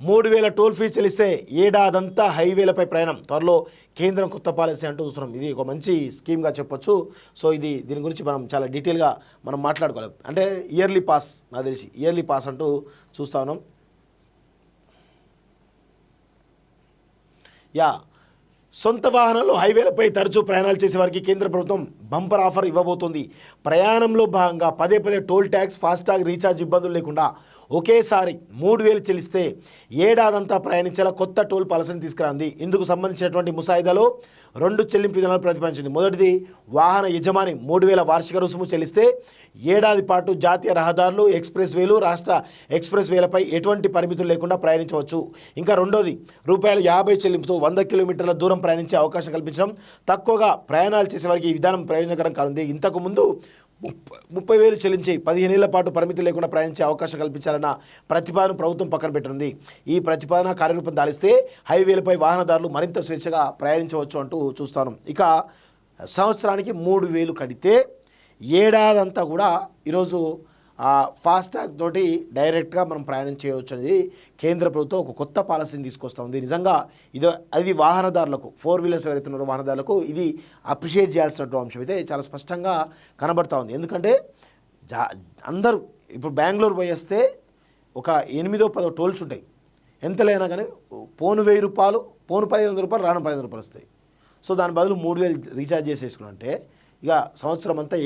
3000 toll fee చెల్లిస్తే ఏడాదంతా హైవేలపై ప్రయాణం త్వరలో కేంద్రం కొత్త పాలసీ అంటూ చూస్తున్నాం. ఇది ఒక మంచి స్కీమ్గా చెప్పొచ్చు. సో దీని గురించి మనం చాలా డీటెయిల్గా మనం మాట్లాడుకోవాలి. అంటే ఇయర్లీ పాస్, నాకు తెలిసి ఇయర్లీ పాస్ అంటూ చూస్తా ఉన్నాం. సొంత వాహనాల్లో హైవేలపై తరచూ ప్రయాణాలు చేసే వారికి కేంద్ర ప్రభుత్వం బంపర్ ఆఫర్ ఇవ్వబోతోంది. ప్రయాణంలో భాగంగా పదే టోల్ ట్యాక్స్, ఫాస్టాగ్ రీఛార్జ్ ఇబ్బందులు లేకుండా ఒకేసారి 3000 చెల్లిస్తే ఏడాదంతా ప్రయాణించేలా కొత్త టోల్ పాలసీని తీసుకురాంది. ఇందుకు సంబంధించినటువంటి ముసాయిదాలో 2 చెల్లింపు విధానాలు ప్రతిపాదించింది. మొదటిది, వాహన యజమాని 3000 వార్షిక రుసుము చెల్లిస్తే ఏడాది పాటు జాతీయ రహదారులు, ఎక్స్ప్రెస్ వేలు, రాష్ట్ర ఎక్స్ప్రెస్ వేలపై ఎటువంటి పరిమితులు లేకుండా ప్రయాణించవచ్చు. ఇంకా రెండోది, ₹50 చెల్లింపుతో 100 కిలోమీటర్ల దూరం ప్రయాణించే అవకాశం కల్పించడం. తక్కువగా ప్రయాణాలు చేసే వారికి ఈ విధానం ప్రయోజనకరం కానుంది. ఇంతకు ముందు 30,000 చెల్లించి 15 ఏళ్ల పాటు పరిమితి లేకుండా ప్రయాణించే అవకాశం కల్పించాలన్న ప్రతిపాదన ప్రభుత్వం పక్కన పెట్టనుంది. ఈ ప్రతిపాదన కార్యరూపం దాలిస్తే హైవేలపై వాహనదారులు మరింత స్వేచ్ఛగా ప్రయాణించవచ్చు అంటూ చూస్తాను. ఇక సంవత్సరానికి 3,000 కడితే ఏడాదంతా కూడా ఈరోజు ఫాస్టాగ్ తోటి డైరెక్ట్గా మనం ప్రయాణం చేయవచ్చు అనేది కేంద్ర ప్రభుత్వం ఒక కొత్త పాలసీని తీసుకొస్తుంది. నిజంగా అది వాహనదారులకు, 4 వీలర్స్ ఎవరైతే ఉన్నారో వాహనదారులకు ఇది అప్రిషియేట్ చేయాల్సినటువంటి అంశం అయితే చాలా స్పష్టంగా కనబడతా ఉంది. ఎందుకంటే అందరూ ఇప్పుడు బెంగళూరు పోయి వస్తే ఒక 8-10 టోల్స్ ఉంటాయి. ఎంతలైనా కానీ పోను ₹1000, పోను ₹1,500, రాను ₹1,500 వస్తాయి. సో దాని బదులు 3,000 రీఛార్జ్ చేసేసుకుంటే ఇక సంవత్సరం అంతా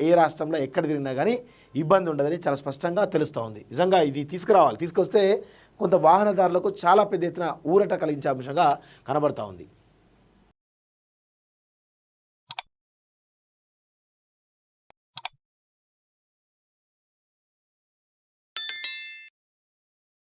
ఏ రాష్ట్రంలో ఎక్కడ తిరిగినా కానీ ఇబ్బంది ఉండదని చాలా స్పష్టంగా తెలుస్తూ ఉంది. నిజంగా ఇది తీసుకొస్తే కొంత వాహనదారులకు చాలా పెద్ద ఎత్తున ఊరట కలిగించే అంశంగా కనబడతా ఉంది.